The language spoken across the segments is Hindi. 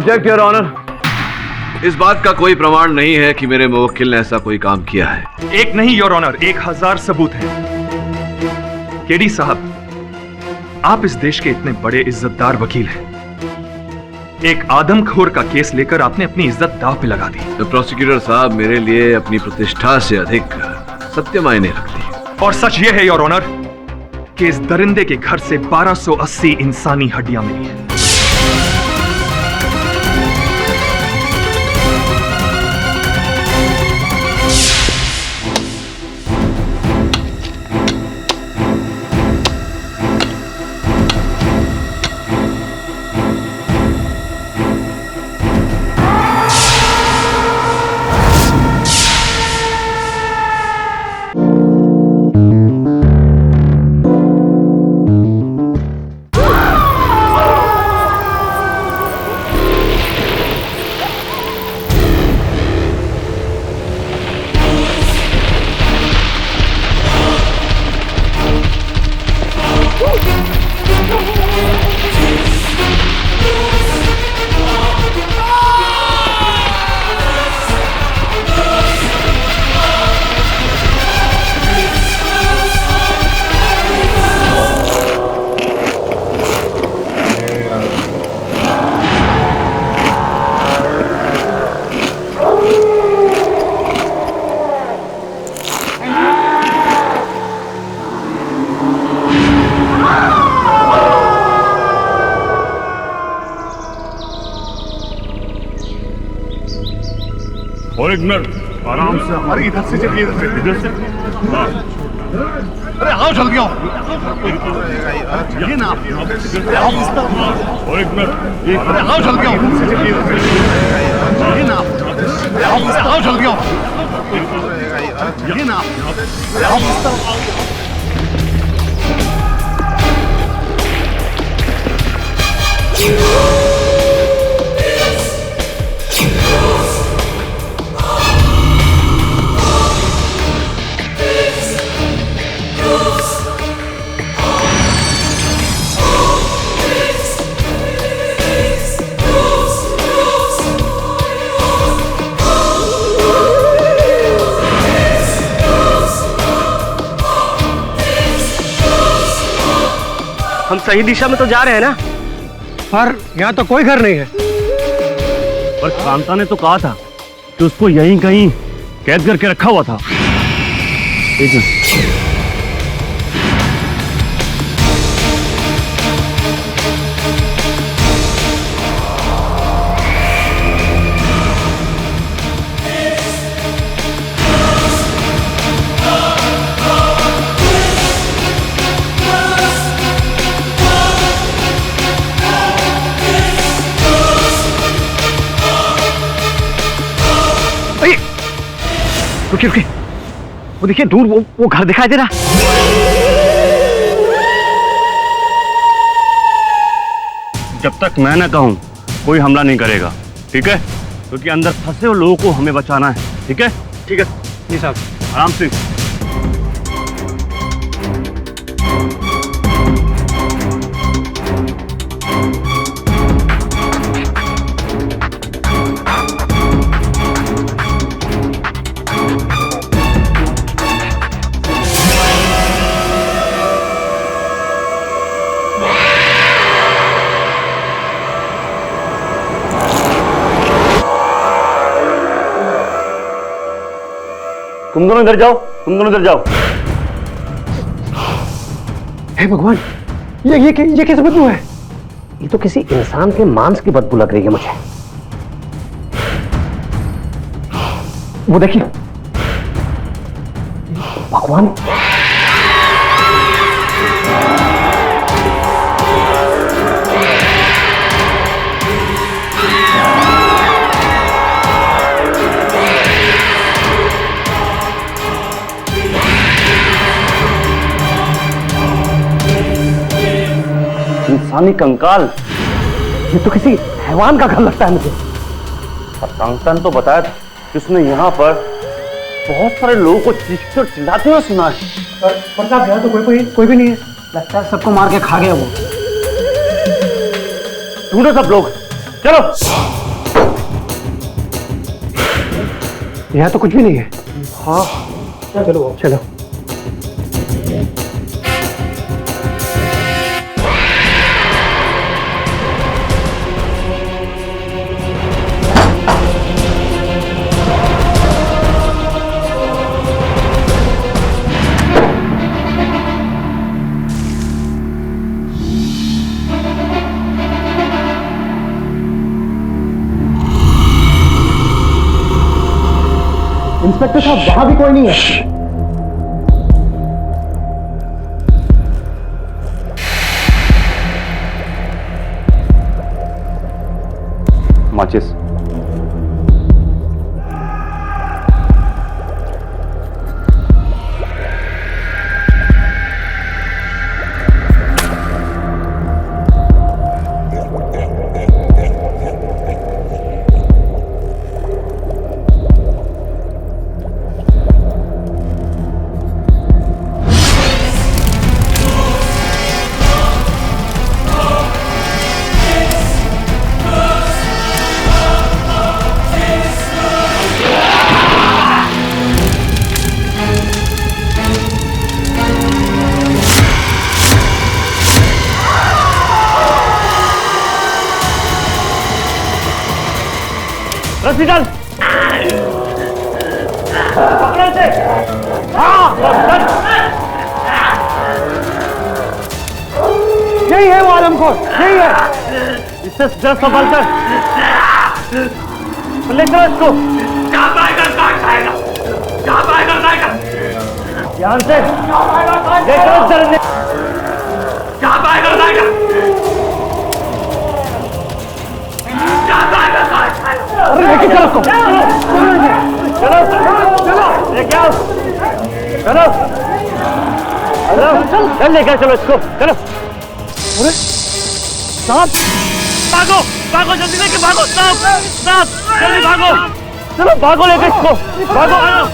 Object your honour. इस बात का कोई प्रमाण नहीं है कि मेरे मुवक्किल ने ऐसा कोई काम किया है। एक नहीं योर ऑनर, 1000 सबूत हैं। केडी साहब, आप इस देश के इतने बड़े इज्जतदार वकील हैं, एक आदमखोर का केस लेकर आपने अपनी इज्जत दांव पे लगा दी। तो प्रोसिक्यूटर साहब, मेरे लिए अपनी प्रतिष्ठा से अधिक सत्य मायने रखती है। और सच यह है योर ऑनर कि इस दरिंदे के घर से 1280 इंसानी हड्डियां मिली हैं। और एक मिनट आराम से, हमारे इधर से चलिए, इधर से। अरे आओ जल्दी आओ, ये ना और एक मिनट, अरे आओ जल्दी आओ, इधर से चलिए, ये ना आओ जल्दी आओ, ये ना हम सही दिशा में तो जा रहे हैं ना? पर यहाँ तो कोई घर नहीं है। पर कांता ने तो कहा था कि उसको यहीं कहीं कैद करके रखा हुआ था। रुकिए रुकिए, वो देखिए दूर वो घर दिखाई दे रहा। जब तक मैं ना कहूं कोई हमला नहीं करेगा, ठीक है? क्योंकि अंदर फंसे हुए लोगों को हमें बचाना है, ठीक है? ठीक है जी साहब, आराम से। तुम दोनों इधर जाओ, तुम दोनों इधर जाओ। हे भगवान, ये कैसे बदबू है? ये तो किसी इंसान के मांस की बदबू लग रही है मुझे। वो देखिए, भगवान, इंसानी कंकाल। ये तो किसी हैवान का घर लगता है मुझे। और कांता ने तो बताया था कि उसने यहाँ पर बहुत सारे लोगों को चीखते और चिल्लाते हुए सुना है। पर साहब यहाँ तो कोई भी नहीं है। लगता है सबको मार के खा गया वो। ढूंढो सब लोग, चलो। यहाँ तो कुछ भी नहीं है। हाँ चलो चलो। इंस्पेक्टर साहब वहां भी कोई नहीं है। माचिस। रस्सी डाल। पकड़ो इसे। हाँ यही है वो आदमखोर, यही है। इससे जरा संभाल कर ले चलो इसको। ध्यान से ले चलो चलने। अरे लेके चलो उसको। चलो चलो लेके आओ। चलो चलो चल लेकर चलो इसको। चलो। अरे सांप। भागो भागो जल्दी लेके भागो। सांप सांप जल्दी भागो। चलो भागो लेके इसको। भागो आओ।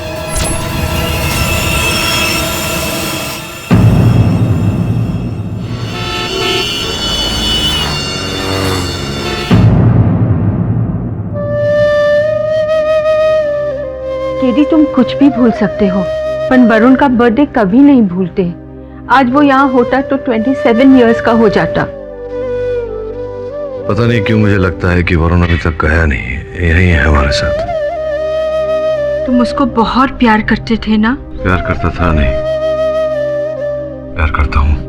केडी तुम कुछ भी भूल सकते हो, पर वरुण का बर्थडे कभी नहीं भूलते। आज वो यहाँ होता तो 27 इयर्स का हो जाता। पता नहीं क्यों मुझे लगता है कि वरुण अभी तक गया नहीं, यही है हमारे साथ। तुम उसको बहुत प्यार करते थे ना? प्यार करता था नहीं, प्यार करता हूँ।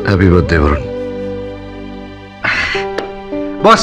Happy birthday Varun. बॉस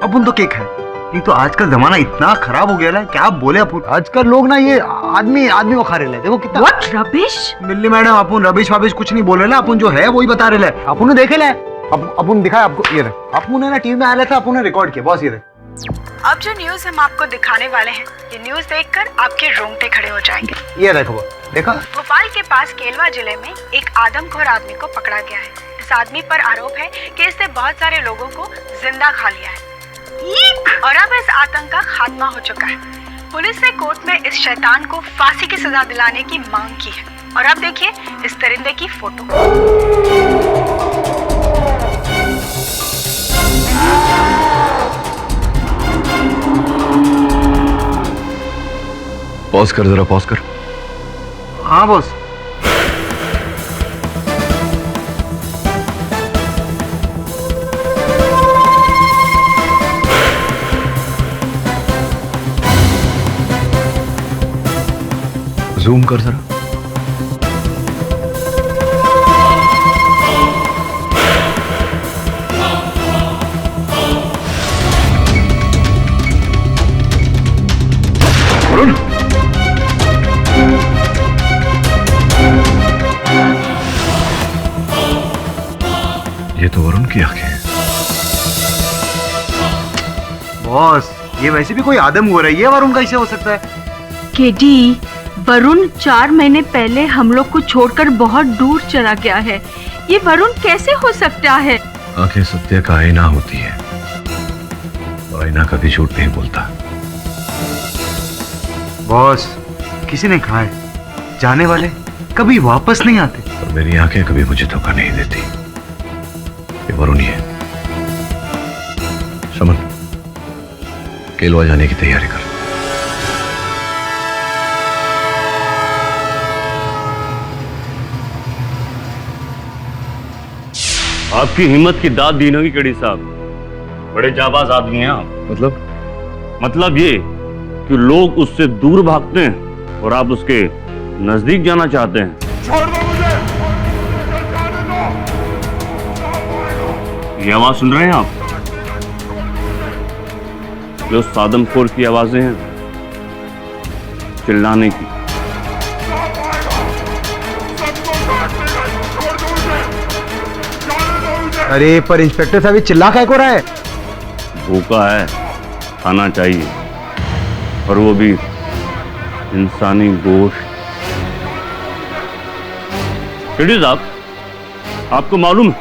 अपन तो केक है, नहीं तो आजकल जमाना इतना खराब हो गया है, क्या बोले अपन। आजकल लोग ना ये आदमी वो खा रहे हैं। देखो कितना What rubbish? मिल्ली मैडम अपन रबिश वाबिश कुछ नहीं बोल रहे, अपन जो है वही बता रहे हैं। अपन ने देखे ले, अपन दिखाया आपको। ये अपन ने ना टीवी में आया था, अपन ने रिकॉर्ड किया। बॉस ये अब जो न्यूज हम आपको दिखाने वाले हैं, ये न्यूज देखकर आपके रोंगटे खड़े हो जाएंगे। ये देखो, देखा भोपाल के पास केलवा जिले में एक आदमखोर आदमी को पकड़ा गया है। इस आदमी पर आरोप है कि इसने बहुत सारे लोगों को जिंदा खा लिया है और अब इस आतंक का खात्मा हो चुका है। पुलिस ने कोर्ट में इस शैतान को फांसी की सजा दिलाने की मांग की है। और अब देखिए इस परिंदे की फोटो। पॉज कर, जरा पॉज कर। हाँ बॉस। जूम कर जरा। वरुण, ये तो वरुण की आंखें हैं। बॉस ये वैसे भी कोई आदम हो रहा है, ये वरुण कैसे हो सकता है? केडी, वरुण 4 महीने पहले हम लोग को छोड़कर बहुत दूर चला गया है। ये वरुण कैसे हो सकता है? आंखें सत्य का आईना होती है और आईना कभी झूठ नहीं बोलता। बॉस किसी ने कहा है जाने वाले कभी वापस नहीं आते। और मेरी आंखें कभी मुझे धोखा नहीं देती। ये वरुण ही है। शमन, केलवा जाने की तैयारी कर। आपकी हिम्मत की दाद दी होगी केडी साहब। बड़े जाबाज आदमी हैं आप। मतलब ये कि लोग उससे दूर भागते हैं और आप उसके नजदीक जाना चाहते हैं। छोड़ दो मुझे। ये आवाज सुन रहे हैं आप? ये उस आदमखोर की आवाजें हैं, चिल्लाने की। अरे पर इंस्पेक्टर साहब ये चिल्ला क्या हो रहा है? भूखा है, खाना चाहिए, और वो भी इंसानी गोश्त। केडी साहब, आपको मालूम है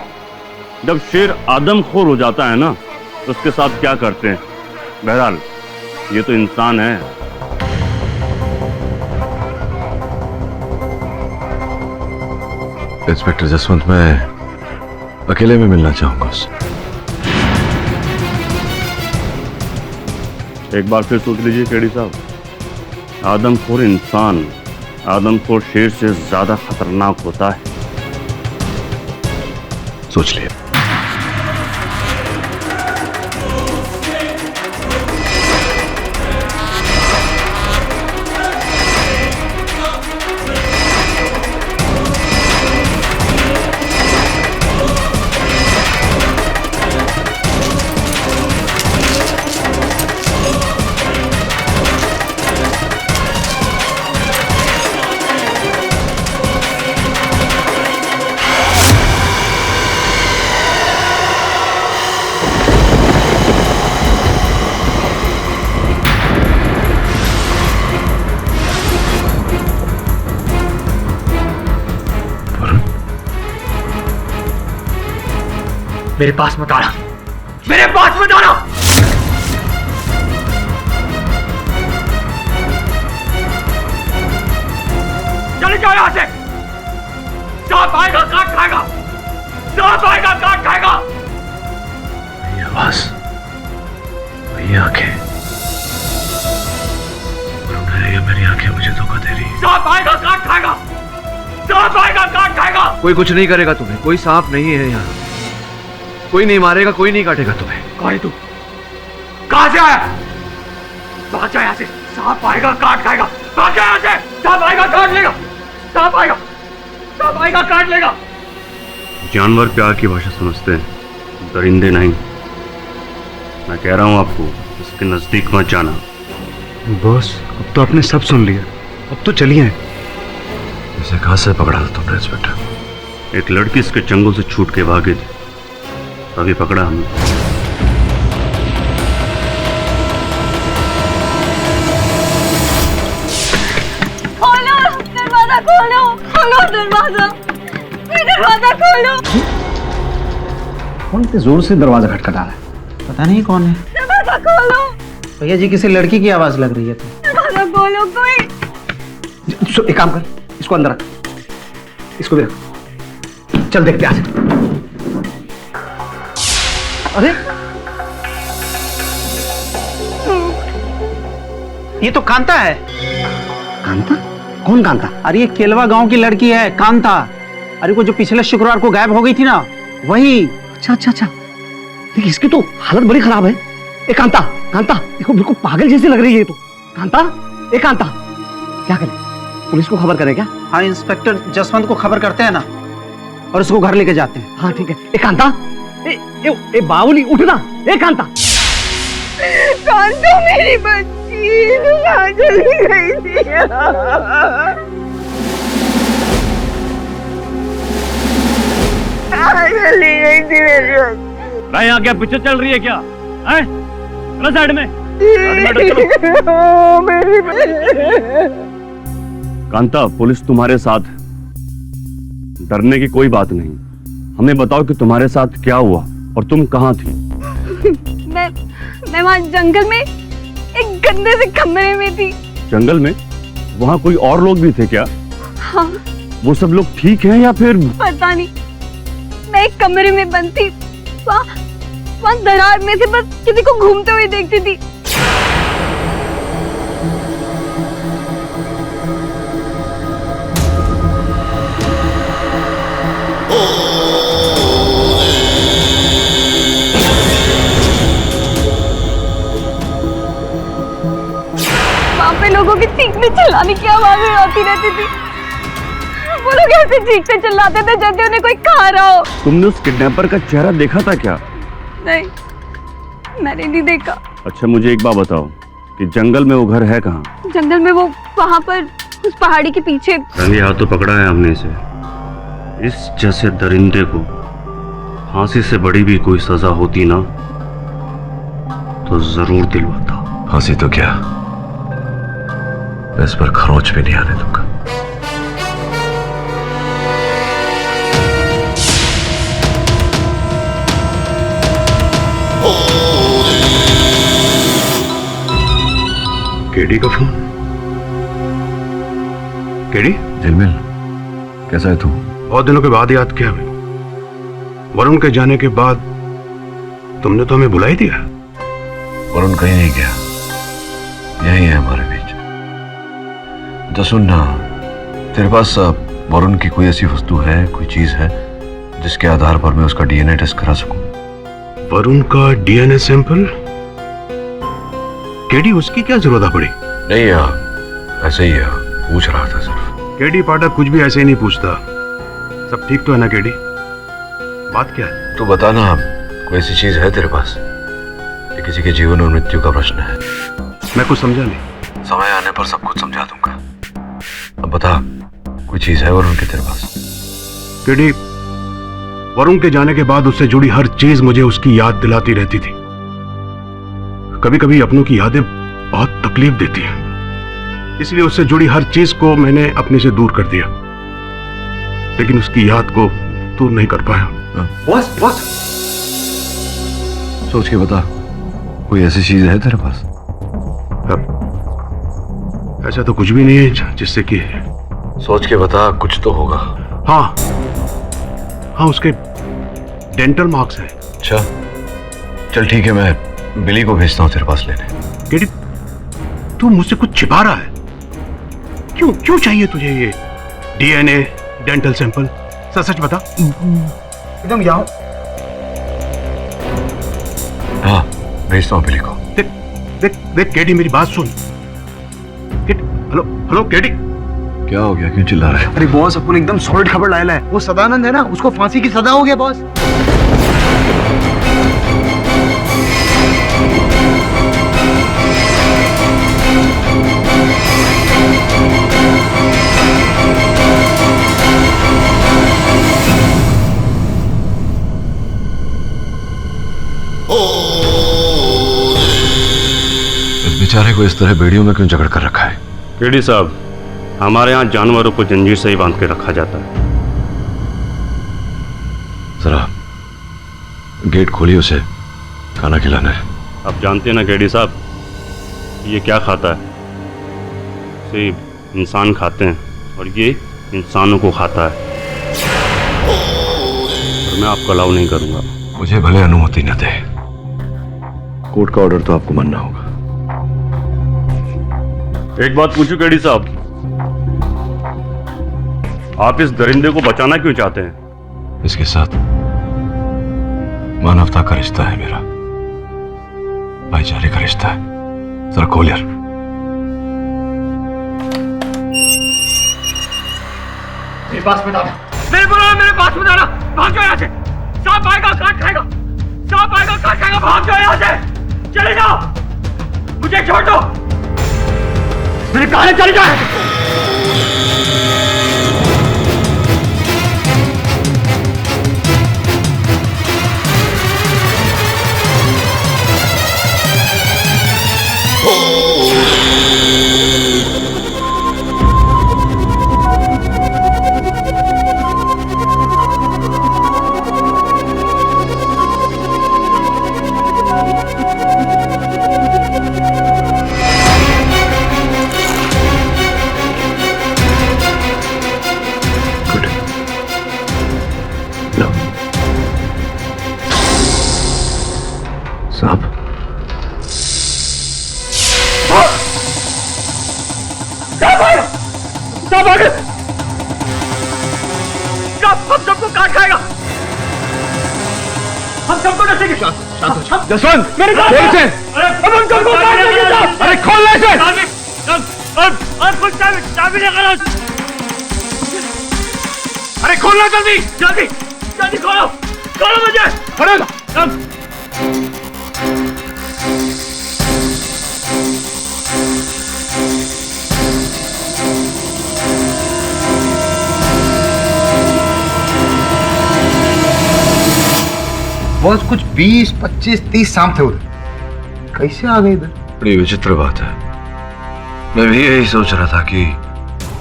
जब शेर आदमखोर हो जाता है ना तो उसके साथ क्या करते हैं? बहरहाल ये तो इंसान है। इंस्पेक्टर जसवंत, मैं अकेले में मिलना चाहूंगा उससे। एक बार फिर सोच लीजिए केडी साहब, आदमखोर इंसान आदमखोर शेर से ज्यादा खतरनाक होता है। सोच लिया। मेरे पास मत आना, मेरे पास मत आना। चले जाओ यहां से। सांप आएगा काट खाएगा, सांप आएगा काट खाएगा। वही आवाज, वही आंखें। वरुण है या मेरी आंखें मुझे धोखा दे रही? सांप आएगा काट खाएगा, सांप आएगा काट खाएगा। कोई कुछ नहीं करेगा तुम्हें, कोई सांप नहीं है यहाँ। कोई नहीं मारेगा, कोई नहीं काटेगा तुम्हें। कौन है तू? कहां से आया? भाग जा यहां से। सांप आएगा काट खाएगा। भाग जा यहां से। सांप आएगा काट लेगा, सांप आएगा, सांप आएगा काट लेगा। जानवर प्यार की भाषा समझते हैं, दरिंदे नहीं। मैं कह रहा हूं आपको इसके नजदीक मत जाना। बॉस, अब तो आपने सब सुन लिया, अब तो चलिए। इसे कहां से पकड़ा था तुमने इंस्पेक्टर? एक लड़की इसके चंगुल से छूट के भागी थी, तभी पकड़ा हमने। खोलो दरवाजा, खोलो खोलो दरवाजा, दरवाजा खोलो। कौन इतने जोर से दरवाजा खटखटा रहा है? पता नहीं कौन है। दरवाजा खोलो। भैया जी, किसी लड़की की आवाज लग रही है। तो दरवाजा खोलो कोई। एक काम कर, इसको अंदर रख, इसको भी रख। चल देखते आज। अरे ये तो कांता है। कांता? कौन कांता? अरे ये केलवा गांव की लड़की है, कांता। अरे वो जो पिछले शुक्रवार को गायब हो गई थी ना, वही। अच्छा। देखिए इसकी तो हालत बड़ी खराब है। ए कांता, कांता देखो बिल्कुल पागल जैसी लग रही है ये तो। कांता, ए कांता, क्या करें? पुलिस को खबर करें क्या? हाँ, इंस्पेक्टर जसवंत को खबर करते हैं ना, और उसको घर लेके जाते हैं। हाँ ठीक है। ए कांता, ए बावली उठना। ए कांता, कांता मेरी बच्ची कहाँ चली गई थी? चली गई थी मेरी बच्ची। भाई यहाँ क्या पिक्चर चल रही है क्या? हैं? चलो साइड में। मेरी बच्ची। कांता, पुलिस तुम्हारे साथ है, डरने की कोई बात नहीं। हमें बताओ कि तुम्हारे साथ क्या हुआ और तुम कहाँ थी? मैं वहाँ जंगल में एक गंदे से कमरे में थी। जंगल में? वहाँ कोई और लोग भी थे क्या? हाँ वो सब लोग ठीक हैं या फिर? पता नहीं, मैं एक कमरे में बंद थी, वहाँ दरार में से बस किसी को घूमते हुए देखती थी। वहाँ पे लोगों की चीखने चिल्लाने की आवाजें आती रहती थी। वो लोग ऐसे चीखते चिल्लाते थे जैसे उन्हें कोई खा रहा हो। तुमने उस किडनैपर का चेहरा देखा था क्या? नहीं, मैंने नहीं देखा। अच्छा मुझे एक बात बताओ कि जंगल में वो घर है कहाँ? जंगल में वो वहाँ पर उस पहाड़ी के पीछे। रंगे हाथों पकड़ा है हमने इसे। इस जैसे दरिंदे को फांसी से बड़ी भी कोई सजा होती ना तो जरूर दिलवाता। फांसी तो क्या, मैं इस पर खरोच भी नहीं आने दूंगा। केडी का फोन। केडी, झिलमिल, कैसा है तू? बहुत दिनों के बाद याद किया मैंने। वरुण के जाने के बाद तुमने तो हमें बुला ही दिया। वरुण कहीं नहीं गया, यही है हमारे बीच। तो सुन ना, तेरे पास वरुण की कोई ऐसी वस्तु है, कोई चीज है जिसके आधार पर मैं उसका डीएनए टेस्ट करा सकूं? वरुण का डीएनए सैंपल? केडी, उसकी क्या जरूरत पड़ी? नहीं यार, ऐसे ही है, पूछ रहा था सिर्फ। केडी पाठक कुछ भी ऐसे ही नहीं पूछता। सब ठीक तो है ना केडी? बात क्या है? तू बता ना, कोई ऐसी चीज है तेरे पास कि किसी के जीवन और मृत्यु का प्रश्न है? मैं कुछ समझा नहीं। समय आने पर सब कुछ समझा दूंगा। अब बता, कोई चीज है वरुण के तेरे पास? केडी, वरुण के जाने के बाद उससे जुड़ी हर चीज मुझे उसकी याद दिलाती रहती थी। कभी कभी अपनों की यादें बहुत तकलीफ देती हैं, इसलिए उससे जुड़ी हर चीज को मैंने अपने से दूर कर दिया, लेकिन उसकी याद को दूर नहीं कर पाया। बॉस बॉस, सोच के बता, कोई ऐसी चीज है तेरे पास? अब ऐसा तो कुछ भी नहीं है जिससे कि। सोच के बता, कुछ तो होगा। हाँ हाँ, उसके डेंटल मार्क्स हैं। अच्छा चल ठीक है, मैं बिली को भेजता हूँ तेरे पास लेने। केडी, तू मुझसे कुछ छिपा रहा है। क्यों क्यों चाहिए तुझे ये डीएनए डेंटल सैंपल? सच बता। एकदम यहाँ। हाँ भेजता हूँ बिली को। देख देख देख केडी, मेरी बात सुन। Hello hello KD. क्या हो गया, क्यों चिल्ला रहा है? अरे बॉस, अपन एकदम सॉलिड खबर लाया है। वो सदानंद है ना, उसको फांसी की सजा हो गया बॉस। इस बेचारे को इस तरह बेड़ियों में क्यों जकड़ कर रखा है? केडी साहब, हमारे यहाँ जानवरों को जंजीर से ही बांध के रखा जाता है। जरा गेट खोलिए, उसे खाना खिलाना है। आप जानते हैं ना केडी साहब, ये क्या खाता है? सिर्फ इंसान खाते हैं और ये इंसानों को खाता है। और मैं आपको अलाउ नहीं करूंगा। मुझे भले अनुमति न दे, कोर्ट का ऑर्डर तो आपको मानना होगा। एक बात पूछूं केडी साहब, आप इस दरिंदे को बचाना क्यों चाहते हैं? इसके साथ मानवता का रिश्ता है मेरा, भाईचारे का रिश्ता है। जरा खोल यार। मेरे पास में आना, मेरे पास में आना। भाग जाओ यहाँ से, सांप आएगा काट खाएगा, सांप आएगा काट खाएगा। भाग जाओ यहाँ से, चले जाओ, मुझे छोड़ दो। मेरे कहा चले जाओ। साहब हम सबको काट खाएगा, हम सबको नसेंगे। जसवंत मेरे साथ खोल इसे। अरे अब हम सबको काट देंगे साहब। अरे खोल ले इसे। कुछ चाबी लेकर आओ। अरे खोलना जल्दी। जल्दी जल्दी खोलो, खोलो मुझे। बॉस कुछ 20, 25, 30 सांप थे उधर, कैसे आ गए इधर? बड़ी विचित्र बात है। मैं भी यही सोच रहा था कि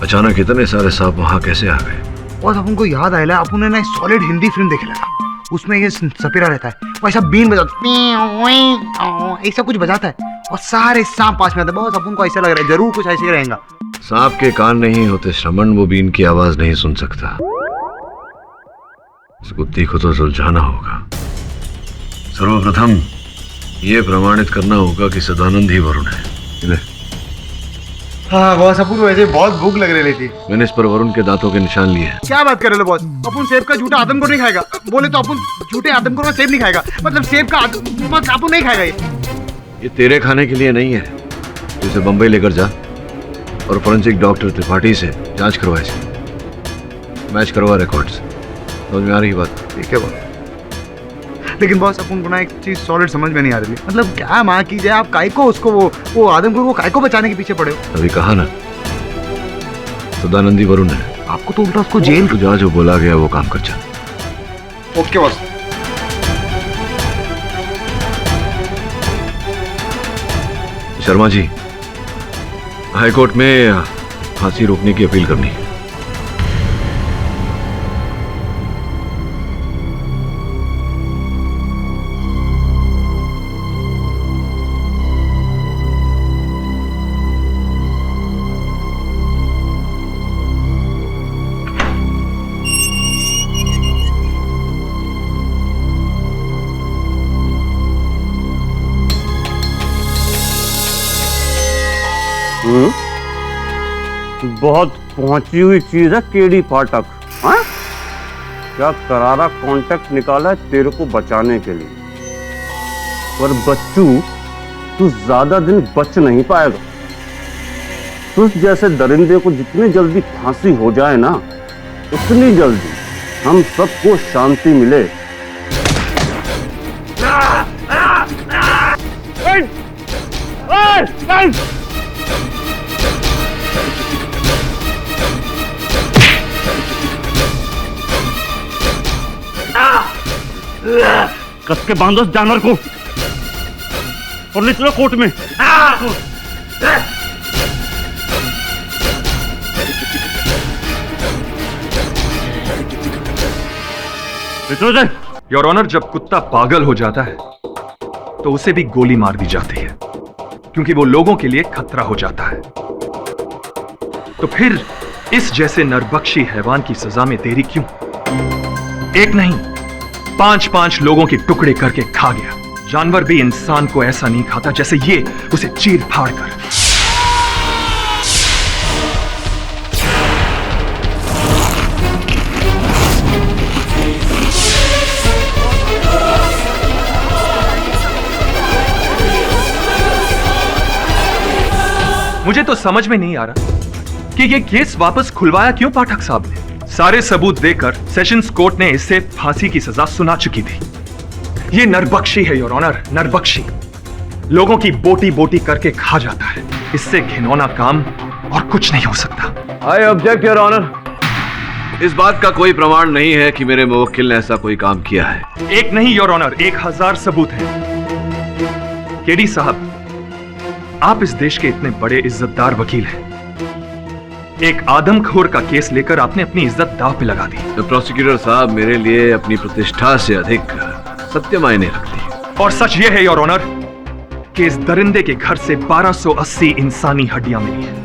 अचानक इतने सारे सांप वहां कैसे आ गए। बॉस अपन को याद आया, अपन ने ना सॉलिड हिंदी फिल्म देखे लगा, उसमें ये सपेरा रहता है, वो ऐसा बीन बजाता, ऐसा कुछ बजाता है और सारे सांप पास में आते हैं। बॉस अपन को ऐसा लग रहा है जरूर कुछ ऐसे ही रहेगा। सांप के कान नहीं होते श्रवण, वो बीन की आवाज नहीं सुन सकता। इस कुत्ती को तो सुलझाना होगा। सर्वप्रथम ये प्रमाणित करना होगा कि सदानंद ही वरुण है। हाँ बॉस, अपन वैसे बहुत भूख लग रही थी। मैंने इस पर वरुण के दांतों के निशान लिए हैं। क्या बात कर रहे हो बॉस? अपन सेब का झूठा आदमखोर नहीं खाएगा, बोले तो अपन झूठे आदमखोर का सेब नहीं खाएगा, मतलब सेब का अपन नहीं खाएगा। ये तेरे खाने के लिए नहीं है। इसे बंबई लेकर जा और फोरेंसिक डॉक्टर त्रिपाठी से जांच करवा, इसे मैच करवा रिकॉर्ड्स। समझ में आ रही बात? ठीक है बॉस। लेकिन बॉस अपन को ना एक चीज सॉलिड समझ में नहीं आ रही, मतलब क्या माँ की जाए, आप काय को उसको वो आदमखोर को काय को बचाने के पीछे पड़े हो? अभी कहा ना, सदानंदी वरुण है। आपको तो उल्टा उसको जेल। तू जा, जो बोला गया वो काम कर जा। Okay boss. Sharma ji, high court में फांसी रोकने की अपील करनी है। बहुत पहुंची हुई चीज है केडी फाटक। हाँ, क्या करारा कॉन्टेक्ट निकाला है तेरे को बचाने के लिए, पर बच्चू तू ज्यादा दिन बच नहीं पाएगा। तुझ जैसे दरिंदे को जितनी जल्दी फांसी हो जाए ना, उतनी जल्दी हम सबको शांति मिले। कस के बांधो इस जानवर को और ले चलो कोर्ट में। योर ऑनर, जब कुत्ता पागल हो जाता है तो उसे भी गोली मार दी जाती है, क्योंकि वो लोगों के लिए खतरा हो जाता है। तो फिर इस जैसे नरबख्शी हैवान की सजा में देरी क्यों? एक नहीं, 5-5 लोगों के टुकड़े करके खा गया। जानवर भी इंसान को ऐसा नहीं खाता जैसे ये उसे चीर फाड़ कर। मुझे तो समझ में नहीं आ रहा कि ये केस वापस खुलवाया क्यों पाठक साहब ने। सारे सबूत देकर सेशंस कोर्ट ने इसे फांसी की सजा सुना चुकी थी। ये नरबख्शी है योर ऑनर, नरबख्शी। लोगों की बोटी बोटी करके खा जाता है। इससे घिनौना काम और कुछ नहीं हो सकता। I object your honour. इस बात का कोई प्रमाण नहीं है कि मेरे मुवक्किल ने ऐसा कोई काम किया है। एक नहीं योर ऑनर, 1000 सबूत हैं। केडी साहब, आप इस देश के इतने बड़े इज्जतदार वकील हैं। एक आदमखोर का केस लेकर आपने अपनी इज्जत दांव पे लगा दी। तो प्रोसिक्यूटर साहब, मेरे लिए अपनी प्रतिष्ठा से अधिक सत्य मायने रखती है। और सच यह है योर ऑनर कि इस दरिंदे के घर से 1280 इंसानी हड्डियां मिली हैं।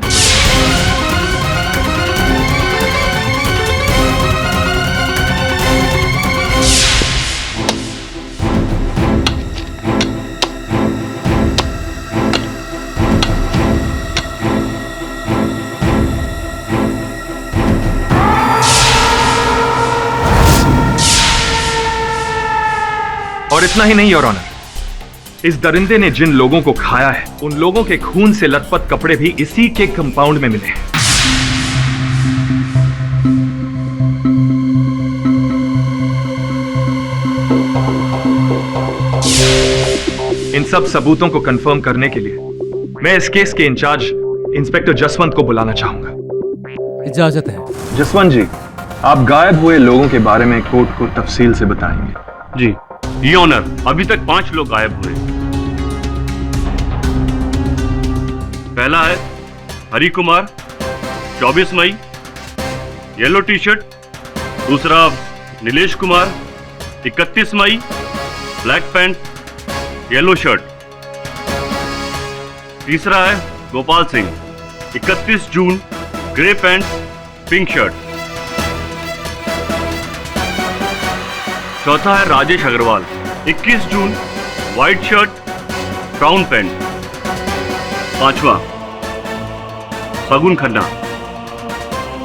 और इतना ही नहीं योर ऑनर, इस दरिंदे ने जिन लोगों को खाया है उन लोगों के खून से लथपथ कपड़े भी इसी के कंपाउंड में मिले हैं। इन सब सबूतों को कंफर्म करने के लिए मैं इस केस के इंचार्ज इंस्पेक्टर जसवंत को बुलाना चाहूंगा। इजाजत है। जसवंत जी, आप गायब हुए लोगों के बारे में कोर्ट को तफसील से बताएंगे। जी ये ऑनर, अभी तक 5 लोग गायब हुए। पहला है हरि कुमार, 24 मई, येलो टी शर्ट। दूसरा नीलेश कुमार, 31 मई, ब्लैक पैंट, येलो शर्ट। तीसरा है गोपाल सिंह, 31 जून, ग्रे पैंट, पिंक शर्ट। चौथा है राजेश अग्रवाल, 21 जून, व्हाइट शर्ट, ब्राउन पैंट। पांचवा फगुन खन्ना,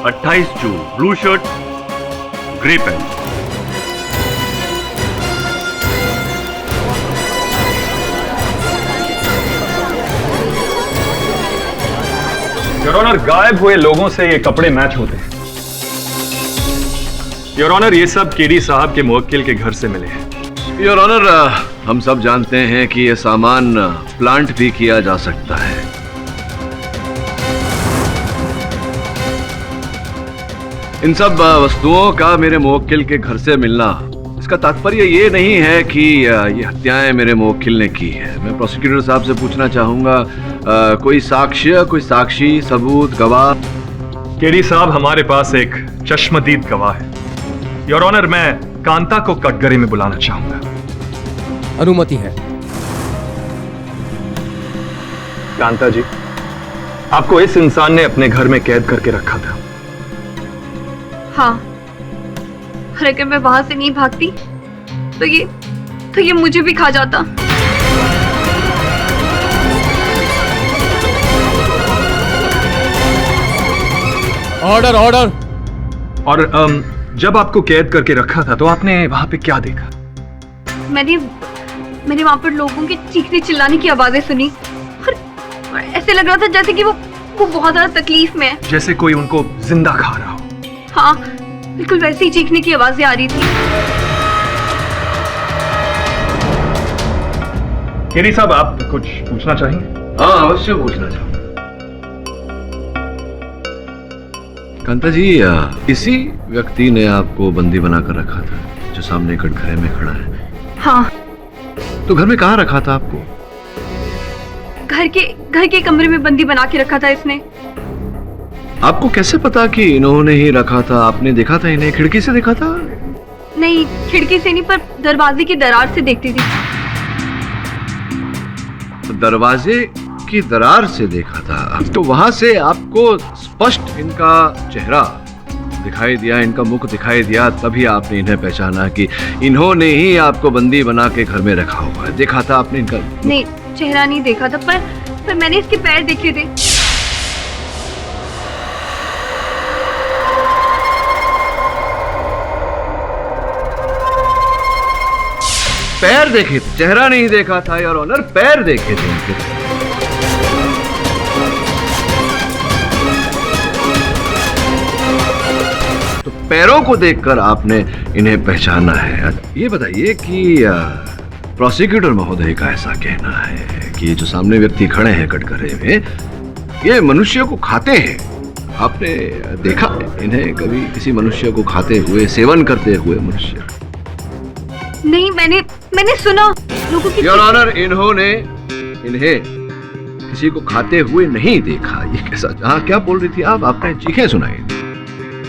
28 जून, blue shirt, grey pant. Your honour, गायब हुए लोगों से ये कपड़े मैच होते हैं। योर ऑनर, ये सब केडी साहब के मुवक्किल के घर से मिले हैं। योर ऑनर, हम सब जानते हैं कि यह सामान प्लांट भी किया जा सकता है। इन सब वस्तुओं का मेरे मुवक्किल के घर से मिलना, इसका तात्पर्य ये नहीं है कि ये हत्याएं मेरे मुवक्किल ने की है। मैं प्रोसिक्यूटर साहब से पूछना चाहूंगा, कोई साक्ष्य, कोई साक्षी, सबूत, गवाह? केडी साहब, हमारे पास एक चश्मदीद गवाह है। योर ऑनर, मैं कांता को कटघरे में बुलाना चाहूंगा। अनुमति है। कांता जी, आपको इस इंसान ने अपने घर में कैद करके रखा था। हाँ, और अगर मैं वहां से नहीं भागती तो ये मुझे भी खा जाता। Order order. और जब आपको कैद करके रखा था तो आपने वहां पे क्या देखा? मैंने वहां पर लोगों के चीखने चिल्लाने की आवाजें सुनी और ऐसे लग रहा था जैसे कि वो बहुत ज्यादा तकलीफ में है। जैसे कोई उनको जिंदा खा रहा हो। हाँ, बिल्कुल वैसे ही चीखने की आवाजें आ रही थी। केडी साहब, आप कुछ पूछना चाहेंगे? हाँ, अवश्य पूछना चाहूंगा। कांता जी, इसी व्यक्ति ने आपको बंदी बनाकर रखा था जो सामने कटघरे में खड़ा है? हाँ। तो घर में कहाँ रखा था आपको? घर के कमरे में बंदी बना के रखा था इसने। आपको कैसे पता कि इन्होंने ही रखा था? आपने देखा था इन्हें? खिड़की से देखा था? नहीं, खिड़की से नहीं, पर दरवाजे की दरार से देखती थी। दरवाजे की दरार से देखा था, तो वहां से आपको स्पष्ट इनका चेहरा दिखाई दिया, इनका मुख दिखाई दिया, तभी आपने इन्हें पहचाना कि इन्होंने ही आपको बंदी बना के घर में रखा हुआ है। देखा था आपने इनका? नहीं, चेहरा नहीं देखा था, पर मैंने इसके पैर देखे थे। पैर देखे थे, चेहरा नहीं देखा था योर ऑनर, पैर देखे थे इनके। तो पैरों को देखकर आपने इन्हें पहचाना है। ये बताइए कि प्रोसिक्यूटर महोदय का ऐसा कहना है कि जो सामने व्यक्ति खड़े हैं कटघरे में, ये मनुष्य को खाते हैं। आपने देखा इन्हें कभी किसी मनुष्य को खाते हुए, सेवन करते हुए मनुष्य? नहीं, मैंने सुना लोगों की। योर ऑनर, इन्होंने इन्हें किसी को खाते हुए नहीं देखा। ये कैसा? हाँ, क्या बोल रही थी आप? आपने चीखें सुनाई?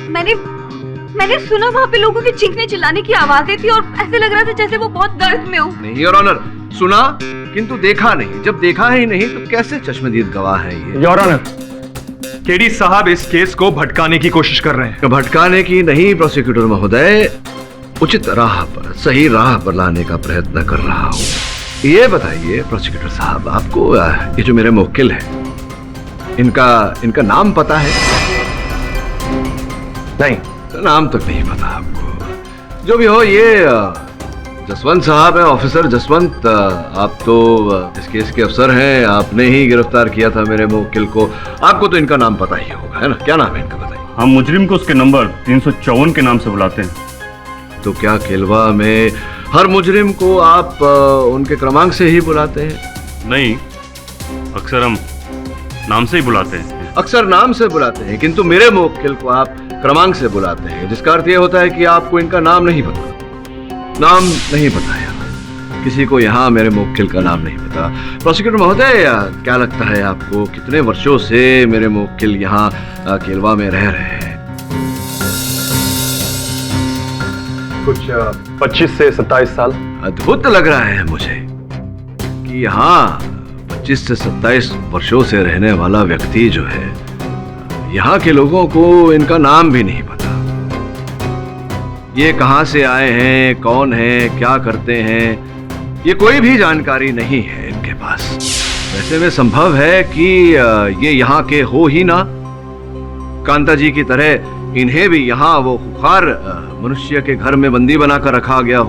मैंने सुना वहाँ पे लोगों के चीखने चिल्लाने की आवाजें थी और ऐसे लग रहा था जैसे वो बहुत दर्द में हो। नहीं योर ऑनर, सुना किंतु देखा नहीं। जब देखा ही नहीं तो कैसे चश्मदीद गवाह है ये? योर ऑनर, केडी साहब इस केस को भटकाने की कोशिश कर रहे हैं। भटकाने की नहीं प्रोसिक्यूटर महोदय, उचित राह पर, सही राह पर लाने का प्रयत्न कर रहा हूँ। ये बताइए प्रोसिक्यूटर साहब, आपको ये जो मेरे मुवक्किल हैं, इनका नाम पता है? नहीं, नाम तक नहीं पता आपको। जो भी हो, ये जसवंत साहब है, ऑफिसर जसवंत। आप तो इस केस के अफसर हैं, आपने ही गिरफ्तार किया था मेरे मुवक्किल को। आपको तो इनका नाम पता ही होगा, है ना? क्या नाम है इनका, बताइए। हम मुजरिम को उसके नंबर 354 के नाम से बुलाते हैं। तो क्या केलवा में हर मुजरिम को आप उनके क्रमांक से ही बुलाते हैं? नहीं, अक्सर हम नाम से ही बुलाते हैं। अक्सर नाम से बुलाते हैं, किंतु मेरे मुवक्किल को आप क्रमांक से बुलाते हैं, जिसका अर्थ यह होता है कि आपको इनका नाम नहीं पता। नाम नहीं पता है किसी को यहाँ, मेरे मुवक्किल का नाम नहीं पता। प्रोसिक्यूटर महोदय, क्या लगता है आपको कितने वर्षों से मेरे मुवक्किल यहाँ केलवा में रह रहे हैं? कुछ 25 से 27 साल। अद्भुत लग रहा है मुझे कि यहाँ 25 से 27 वर्षों से रहने वाला व्यक्ति जो है, यहाँ के लोगों को इनका नाम भी नहीं पता। ये कहाँ से आए हैं, कौन है, क्या करते हैं, ये कोई भी जानकारी नहीं है इनके पास। वैसे में संभव है कि ये यहाँ के हो ही ना। कांता जी की तरह इन्हें भी यहाँ वो खुखार मनुष्य के घर में बंदी बनाकर रखा गया हो।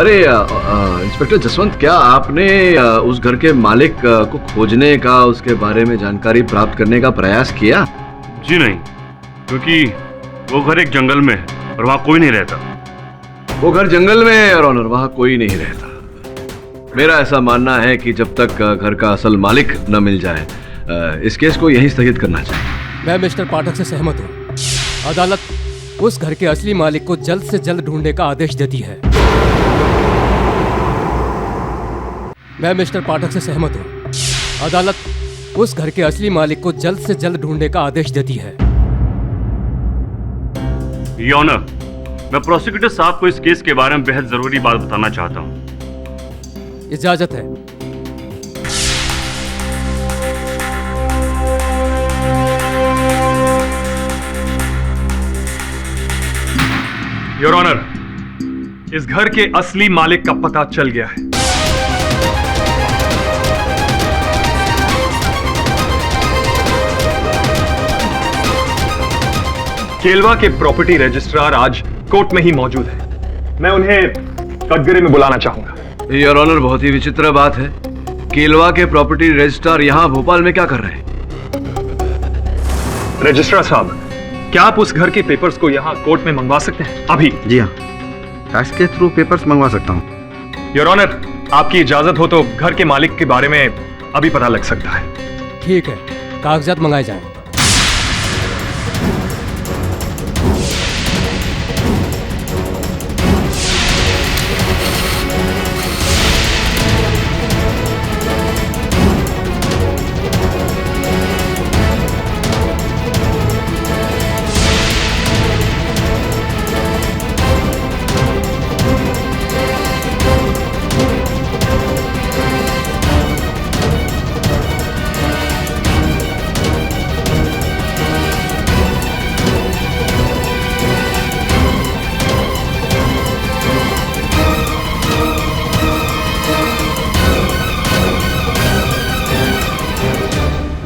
अरे इंस्पेक्टर जसवंत, क्या आपने उस घर के मालिक को खोजने का, उसके बारे में जानकारी प्राप्त करने का प्रयास किया? जी नहीं, क्योंकि वो घर एक जंगल में है और वहाँ कोई नहीं रहता। वो घर जंगल में है और वहाँ कोई नहीं रहता। मेरा ऐसा मानना है कि जब तक घर का असल मालिक न मिल जाए, इस केस को यहीं स्थगित करना चाहिए। मैं मिस्टर पाठक से सहमत हूँ। अदालत उस घर के असली मालिक को जल्द से जल्द ढूंढने का आदेश देती है। मैं मिस्टर पाठक से सहमत हूँ। अदालत उस घर के असली मालिक को जल्द से जल्द ढूंढने का आदेश देती है। योर ऑनर, मैं प्रोसिक्यूटर साहब को इस केस के बारे में बेहद जरूरी बात बताना चाहता हूँ। इजाजत है। योर ऑनर, इस घर के असली मालिक का पता चल गया है। केलवा के प्रॉपर्टी रजिस्ट्रार आज कोर्ट में ही मौजूद है। मैं उन्हें कटघरे में बुलाना चाहूंगा। योर ऑनर, बहुत ही विचित्र बात है। केलवा के प्रॉपर्टी रजिस्ट्रार यहाँ भोपाल में क्या कर रहे हैं? रजिस्ट्रार साहब, क्या आप उस घर के पेपर्स को यहाँ कोर्ट में मंगवा सकते हैं अभी? जी हाँ, फैक्स के थ्रू पेपर्स मंगवा सकता हूँ। योर ऑनर, आपकी इजाजत हो तो घर के मालिक के बारे में अभी पता लग सकता है। ठीक है, कागजात मंगाए जाएं।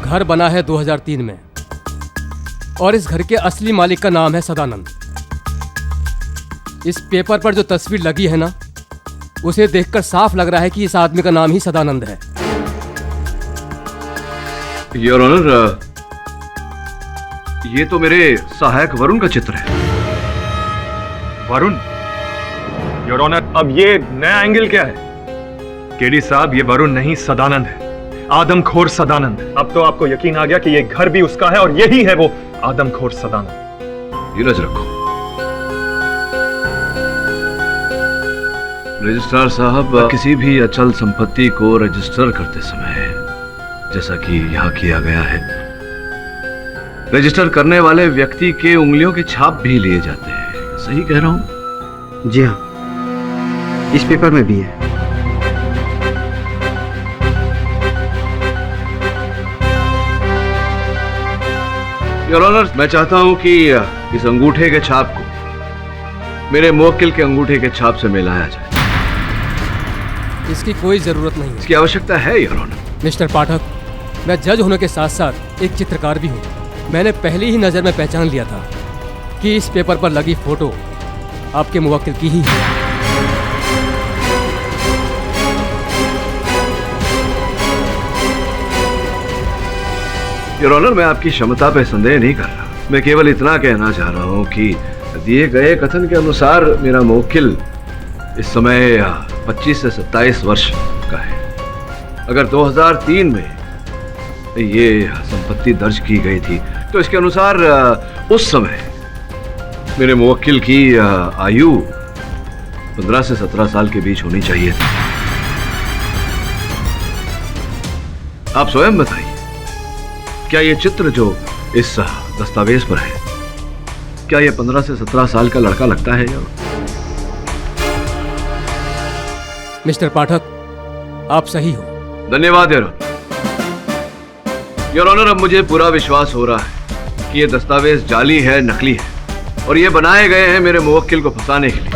घर बना है 2003 में और इस घर के असली मालिक का नाम है सदानंद। इस पेपर पर जो तस्वीर लगी है ना, उसे देखकर साफ लग रहा है कि इस आदमी का नाम ही सदानंद है। योर ऑनर, ये तो मेरे सहायक वरुण का चित्र है। वरुण? योर ऑनर, अब ये नया एंगल क्या है? केडी साहब, ये वरुण नहीं, सदानंद है। आदमखोर सदानंद। अब तो आपको यकीन आ गया कि ये घर भी उसका है और यही है वो आदमखोर सदानंद। धीरज रखो रजिस्ट्रार साहब। किसी भी अचल संपत्ति को रजिस्टर करते समय, जैसा कि यहाँ किया गया है, रजिस्टर करने वाले व्यक्ति के उंगलियों के छाप भी लिए जाते हैं। सही कह रहा हूँ? जी हाँ, इस पेपर में भी है। योर ऑनर, मैं चाहता हूं कि इस अंगूठे के छाप को मेरे मुवक्किल के अंगूठे के छाप से मिलाया जाए। इसकी कोई जरूरत नहीं है। इसकी आवश्यकता है योर ऑनर। मिस्टर पाठक, मैं जज होने के साथ साथ एक चित्रकार भी हूँ। मैंने पहली ही नज़र में पहचान लिया था कि इस पेपर पर लगी फोटो आपके मुवक्किल की ही है। योर ऑनर, मैं आपकी क्षमता पर संदेह नहीं कर रहा। मैं केवल इतना कहना चाह रहा हूँ कि दिए गए कथन के अनुसार मेरा मुवक्किल इस समय 25 से 27 वर्ष का है। अगर 2003 में ये संपत्ति दर्ज की गई थी तो इसके अनुसार उस समय मेरे मुवक्किल की आयु 15 से 17 साल के बीच होनी चाहिए। आप स्वयं बताइए, क्या ये चित्र जो इस दस्तावेज पर है, क्या ये 15 से 17 साल का लड़का लगता है? मिस्टर पाठक, आप सही हो। धन्यवाद योर ऑनर। अब मुझे पूरा विश्वास हो रहा है कि ये दस्तावेज जाली है, नकली है और ये बनाए गए हैं मेरे मुवक्किल को फंसाने के लिए।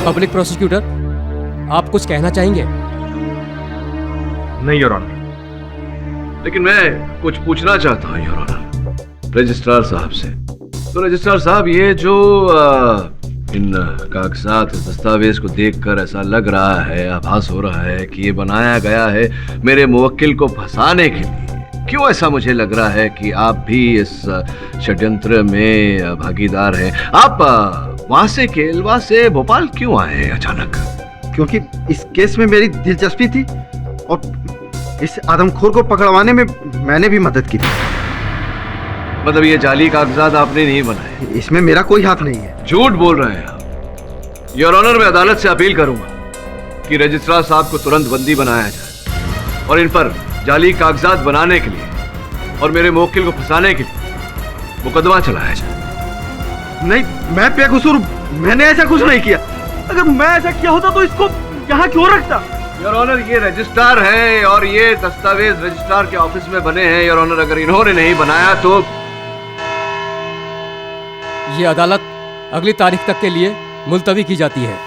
पब्लिक प्रोसिक्यूटर, आप कुछ कहना चाहेंगे? नहीं योर ऑनर। लेकिन मैं कुछ पूछना चाहता हूं योर ऑनर रजिस्ट्रार साहब से। तो रजिस्ट्रार साहब, ये जो इन कागजात दस्तावेज को देखकर ऐसा लग रहा है, आभास हो रहा है कि ये बनाया गया है मेरे मुवक्किल को फंसाने के लिए, क्यों ऐसा मुझे लग रहा है कि आप भी इस षड्यंत्र में भागीदार हैं? आप वहां से केलवा से भोपाल क्यों आए अचानक? क्योंकि इस केस में मेरी दिलचस्पी थी और इस आदमखोर को पकड़वाने में मैंने भी मदद की थी। मतलब ये जाली कागजात आपने नहीं बनाए? इसमें मेरा कोई हाथ नहीं है। झूठ बोल रहे हैं आप। योर ऑनर, मैं अदालत से अपील करूंगा कि रजिस्ट्रार साहब को तुरंत बंदी बनाया जाए और इन पर जाली कागजात बनाने के लिए और मेरे मुवक्किल को फंसाने के लिए मुकदमा चलाया जाए। नहीं, मैं बेकसूर, मैंने ऐसा कुछ नहीं किया। अगर मैं ऐसा किया होता तो इसको यहाँ क्यों रखता? योर ऑनर, ये रजिस्ट्रार है और ये दस्तावेज रजिस्ट्रार के ऑफिस में बने हैं। योर ऑनर, अगर इन्होंने नहीं बनाया तो ये अदालत अगली तारीख तक के लिए मुलतवी की जाती है।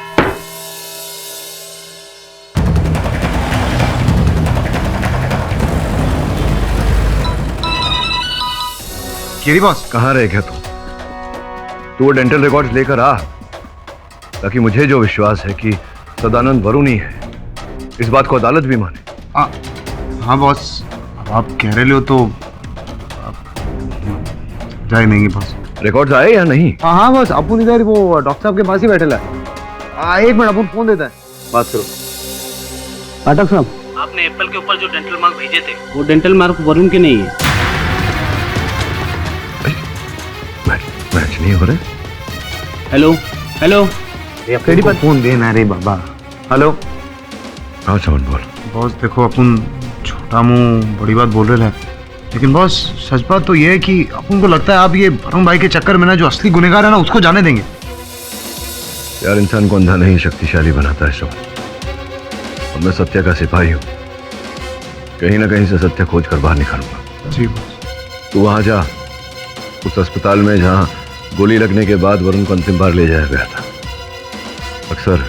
केरी बॉस, कहाँ रह गया तू? वो डेंटल रिकॉर्ड्स लेकर आ, ताकि मुझे जो विश्वास है कि सदानंद वरुण ही है, इस बात को अदालत भी माने। हाँ बॉस, अब आप कह रहे हो तो जाए नहीं बॉस। रिकॉर्ड्स आए या नहीं? हाँ बॉस, अपन इधर वो डॉक्टर साहब के पास ही बैठे है। एक मिनट, अपन फोन देता है, बात करो। पाठक साहब, आपने एप्पल के ऊपर जो डेंटल मार्क भेजे थे वो डेंटल मार्क वरुण के नहीं है। मैच नहीं हो रहे। हेलो हेलो, तेरी बात फोन देना रे बाबा। हेलो। हाँ चमन बोल। बॉस देखो, अपन छोटा मुंह बड़ी बात बोल रहे हैं, लेकिन बॉस सच बात तो ये है कि अपन को लगता है आप ये वरुण भाई के चक्कर में ना जो असली गुनहगार है ना उसको जाने देंगे। यार, इंसान को अंधा नहीं शक्तिशाली बनाता है सब। और मैं सत्य का सिपाही हूँ, कहीं ना कहीं से सत्य खोज कर बाहर निकालूंगा। जी बॉस। तू वहां जा, उस अस्पताल में जहां गोली लगने के बाद वरुण को अंतिम बार ले जाया गया था। अक्सर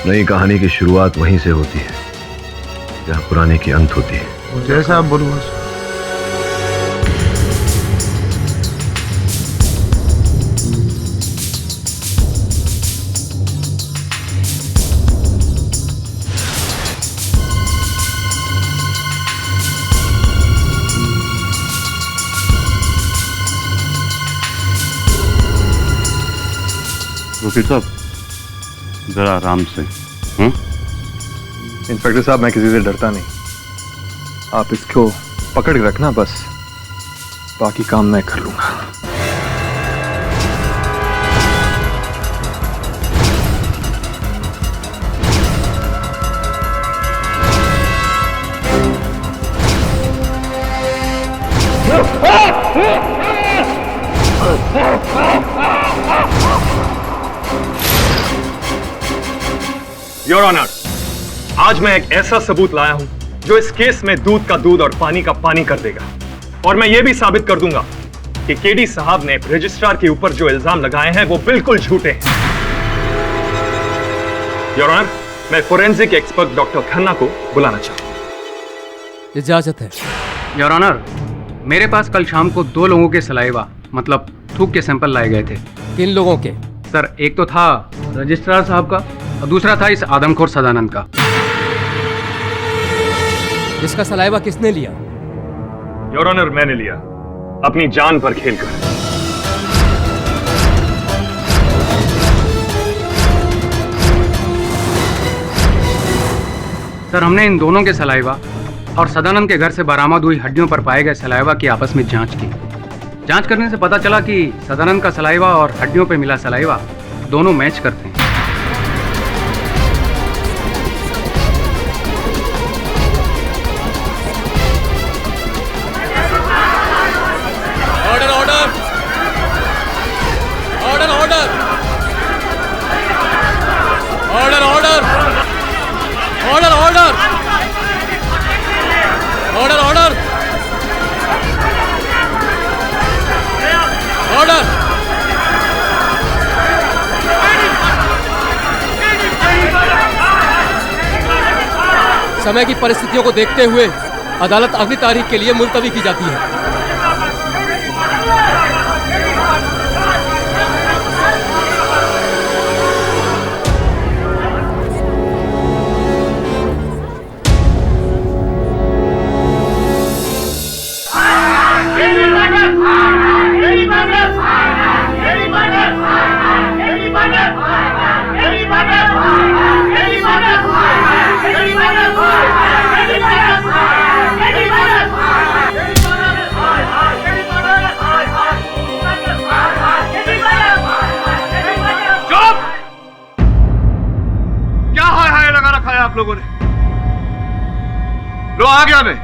नई कहानी की शुरुआत वहीं से होती है जहां पुराने की अंत होती है। जैसा आप बोलो बॉस। वकील साहब, जरा आराम से। इंस्पेक्टर साहब, मैं किसी से डरता नहीं। आप इसको पकड़ के रखना, बस बाकी काम मैं कर लूंगा। योर ऑनर, आज मैं एक ऐसा सबूत लाया हूं जो इस केस में दूध का दूध और पानी का पानी कर देगा। और मैं यह भी साबित कर दूंगा कि केडी साहब ने रजिस्ट्रार के ऊपर जो इल्जाम लगाए हैं वो बिल्कुल झूठे हैं। योर ऑनर, मैं फोरेंसिक एक्सपर्ट डॉक्टर खन्ना को बुलाना चाहता हूं। इजाजत है। योर ऑनर, मेरे पास कल शाम को 2 लोगों के सलाइवा मतलब थूक के सैंपल लाए गए थे। किन लोगों के? सर, एक तो था रजिस्ट्रार साहब का और दूसरा था इस आदमखोर सदानंद का। इसका सलाइवा किसने लिया? योर ऑनर, मैंने लिया, अपनी जान पर खेलकर। सर, हमने इन दोनों के सलाइवा और सदानंद के घर से बरामद हुई हड्डियों पर पाए गए सलाइवा की आपस में जांच की। जांच करने से पता चला कि सदानंद का सलाइवा और हड्डियों पर मिला सलाइवा दोनों मैच करते हैं। Order order order order order order order order order order order. समय की परिस्थितियों को देखते हुए अदालत अगली तारीख के लिए मुलतवी की जाती है। आप लोगों ने लो, आ गया मैं।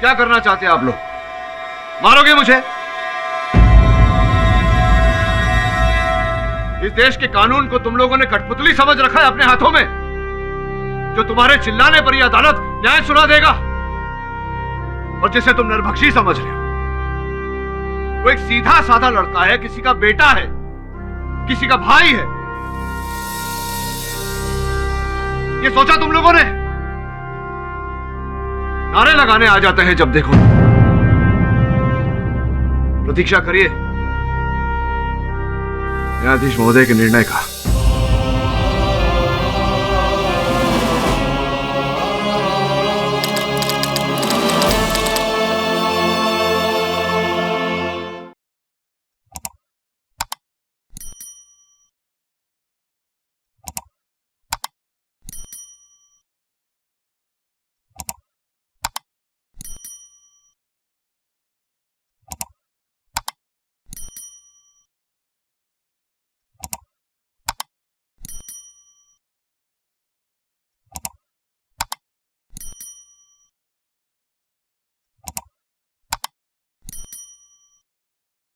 क्या करना चाहते हैं आप लोग? मारोगे मुझे? इस देश के कानून को तुम लोगों ने कठपुतली समझ रखा है अपने हाथों में, जो तुम्हारे चिल्लाने पर यह अदालत न्याय सुना देगा, और जिसे तुम निर्भक्षी समझ रहे हो। वो एक सीधा साधा लड़का है, किसी का बेटा है, किसी का भाई है। ये सोचा तुम लोगों ने? नारे लगाने आ जाते हैं जब देखो। प्रतीक्षा करिए न्यायाधीश महोदय के निर्णय का।